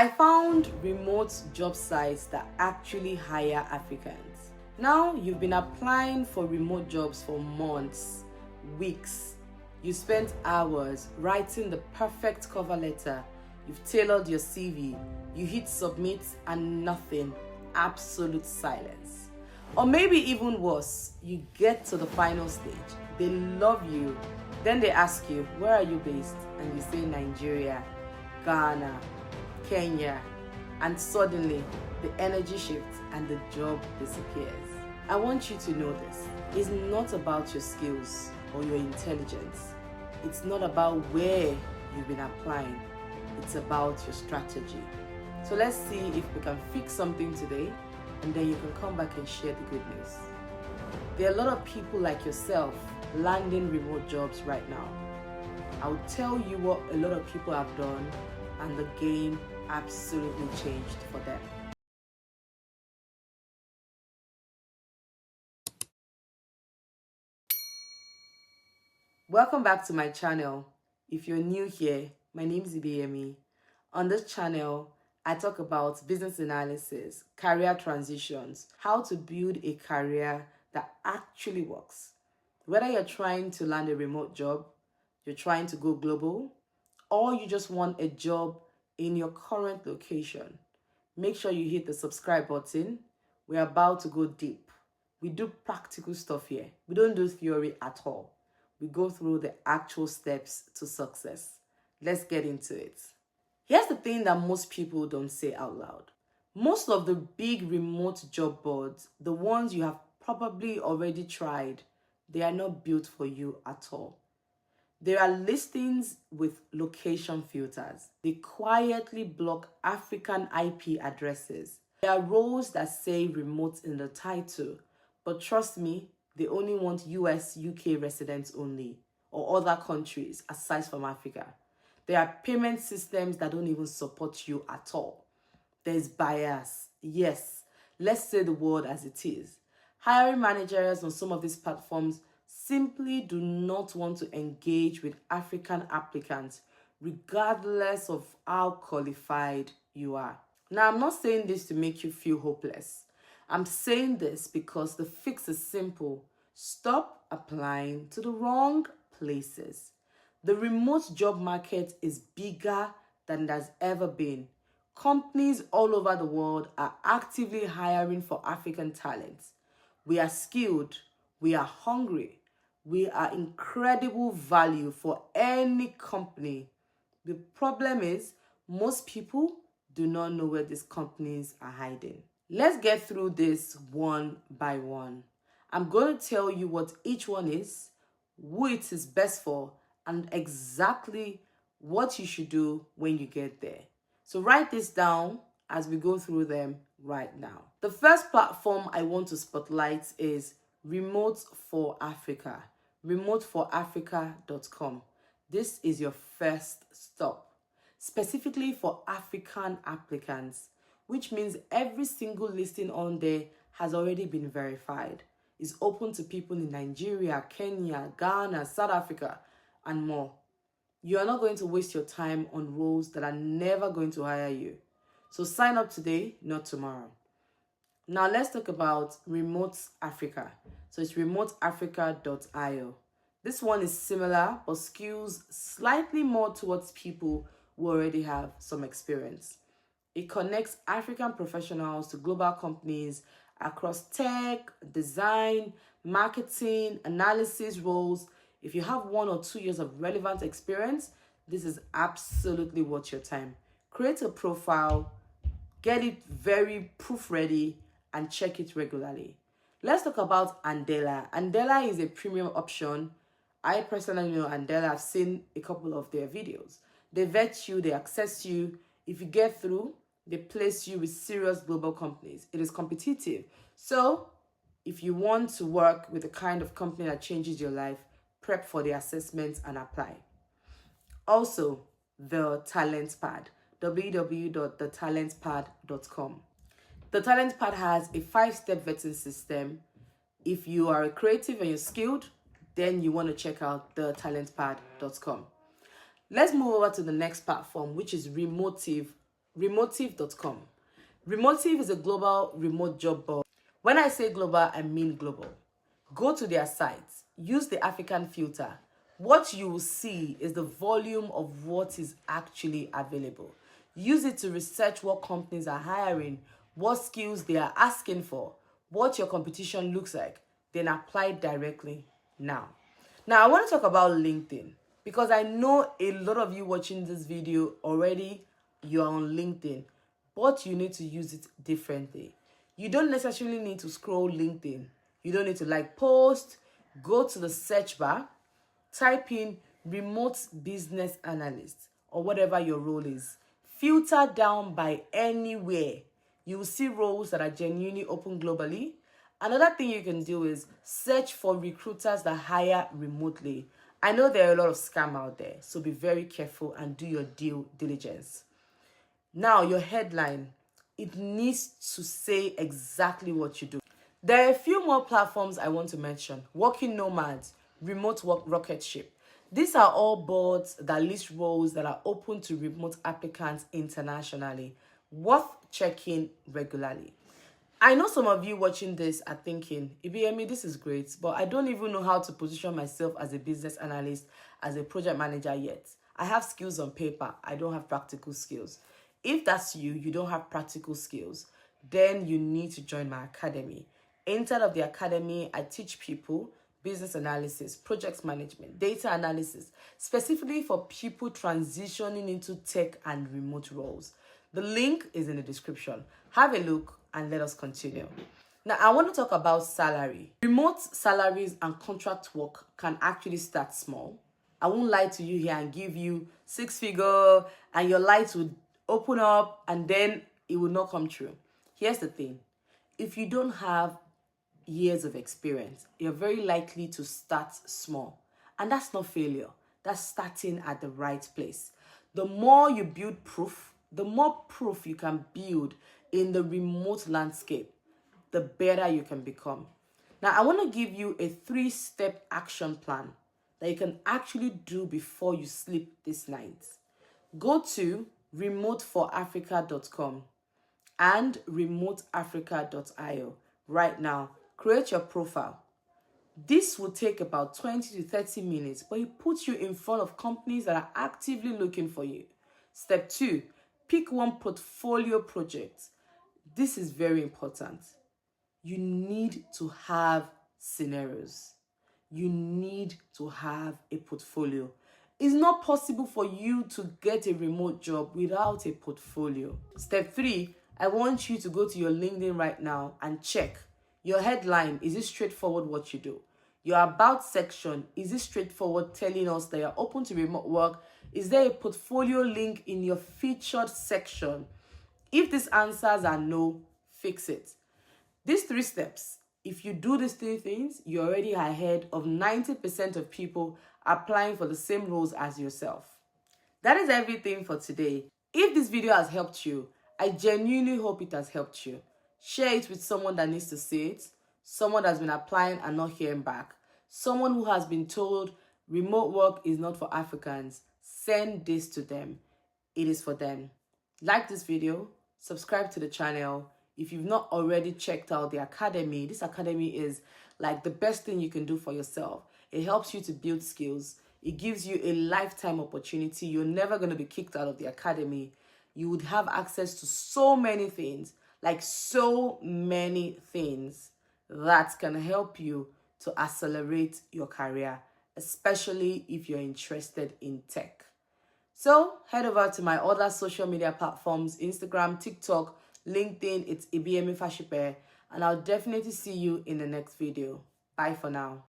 I found remote job sites that actually hire Africans. Now you've been applying for remote jobs for months, weeks. You spent hours writing the perfect cover letter. You've tailored your CV. You hit submit and nothing. Absolute silence. Or maybe even worse, you get to the final stage. They love you. Then they ask you, where are you based? And you say Nigeria, Ghana, Kenya, and suddenly the energy shifts and the job disappears. I want you to know this. It's not about your skills or your intelligence. It's not about where you've been applying. It's about your strategy. So let's see if we can fix something today, and then you can come back and share the good news. There are a lot of people like yourself landing remote jobs right now. I'll tell you what a lot of people have done, and the game absolutely changed for them. Welcome back to my channel. If you're new here, my name is Ibeyemi. On this channel, I talk about business analysis, career transitions, how to build a career that actually works. Whether you're trying to land a remote job, you're trying to go global, or you just want a job in your current location, make sure you hit the subscribe button. We're about to go deep. We do practical stuff here. We don't do theory at all. We go through the actual steps to success. Let's get into it. Here's the thing that most people don't say out loud. Most of the big remote job boards, the ones you have probably already tried, they are not built for you at all. There are listings with location filters. They quietly block African IP addresses. There are roles that say remote in the title, but trust me, they only want US, UK residents only, or other countries aside from Africa. There are payment systems that don't even support you at all. There's bias. Yes, let's say the word as it is. Hiring managers on some of these platforms simply do not want to engage with African applicants, regardless of how qualified you are. Now, I'm not saying this to make you feel hopeless. I'm saying this because the fix is simple. Stop applying to the wrong places. The remote job market is bigger than it has ever been. Companies all over the world are actively hiring for African talent. We are skilled, we are hungry, we are incredible value for any company. The problem is, most people do not know where these companies are hiding. Let's get through this one by one. I'm going to tell you what each one is, who it is best for, and exactly what you should do when you get there. So write this down as we go through them right now. The first platform I want to spotlight is Remote for Africa, remoteforafrica.com. This is your first stop, specifically for African applicants, which means every single listing on there has already been verified. It's open to people in Nigeria, Kenya, Ghana, South Africa, and more. You are not going to waste your time on roles that are never going to hire you. So sign up today, not tomorrow. Now let's talk about Remote Africa. So it's remoteafrica.io. This one is similar but skews slightly more towards people who already have some experience. It connects African professionals to global companies across tech, design, marketing, analysis roles. If you have 1 or 2 years of relevant experience, this is absolutely worth your time. Create a profile, get it very proof ready, and check it regularly. Let's talk about Andela. Andela is a premium option. I personally know Andela. I've seen a couple of their videos. They vet you, they access you. If you get through, they place you with serious global companies. It is competitive. So if you want to work with the kind of company that changes your life, prep for the assessments and apply. Also, the Talent Pad, www.thetalentpad.com. The Talent Pad has a 5-step vetting system. If you are a creative and you're skilled, then you want to check out thetalentpad.com. Let's move over to the next platform, which is Remotive Remotive.com. Remotive is a global remote job board. When I say global, I mean global. Go to their site, use the African filter. What you will see is the volume of what is actually available. Use it to research what companies are hiring, what skills they are asking for, what your competition looks like, then apply directly now. Now, I want to talk about LinkedIn because I know a lot of you watching this video already, you're on LinkedIn, but you need to use it differently. You don't necessarily need to scroll LinkedIn. You don't need to like post. Go to the search bar, type in remote business analyst or whatever your role is. Filter down by anywhere. You will see roles that are genuinely open globally. Another thing you can do is search for recruiters that hire remotely. I know there are a lot of scam out there, so be very careful and do your due diligence. Now, your headline, it needs to say exactly what you do. There are a few more platforms I want to mention. Working Nomads, Remote Work Rocket Ship. These are all boards that list roles that are open to remote applicants internationally, worth checking regularly. I know some of you watching this are thinking, Ibiemi, this is great, but I don't even know how to position myself as a business analyst, as a project manager yet. I have skills on paper. I don't have practical skills. If that's you, you don't have practical skills, then you need to join my academy. Inside of the academy, I teach people business analysis, project management, data analysis, specifically for people transitioning into tech and remote roles. The link is in the description. Have a look and let us continue. Now, I want to talk about salary. Remote salaries and contract work can actually start small. I won't lie to you here and give you 6-figure and your lights would open up and then it will not come true. Here's the thing. If you don't have years of experience, you're very likely to start small. And that's not failure. That's starting at the right place. The more you build proof, the more proof you can build in the remote landscape, the better you can become. Now, I want to give you a 3-step action plan that you can actually do before you sleep this night. Go to remoteforafrica.com and remoteafrica.io right now. Create your profile. This will take about 20 to 30 minutes, but it puts you in front of companies that are actively looking for you. Step 2, pick one portfolio project. This is very important. You need to have scenarios. You need to have a portfolio. It's not possible for you to get a remote job without a portfolio. Step 3, I want you to go to your LinkedIn right now and check. Your headline, is it straightforward what you do? Your about section, is it straightforward telling us that you're open to remote work? Is there a portfolio link in your featured section? If these answers are no, fix it. These 3 steps, if you do these 3 things, you're already ahead of 90% of people applying for the same roles as yourself. That is everything for today. If this video has helped you, I genuinely hope it has helped you. Share it with someone that needs to see it, someone that's been applying and not hearing back, someone who has been told remote work is not for Africans. Send this to them. It is for them. Like this video, subscribe to the channel. If you've not already checked out the academy, this academy is like the best thing you can do for yourself. It helps you to build skills. It gives you a lifetime opportunity. You're never going to be kicked out of the academy. You would have access to so many things, like so many things that can help you to accelerate your career, especially if you're interested in tech. So head over to my other social media platforms, Instagram, TikTok, LinkedIn, it's Ibiemi Fashipe, and I'll definitely see you in the next video. Bye for now.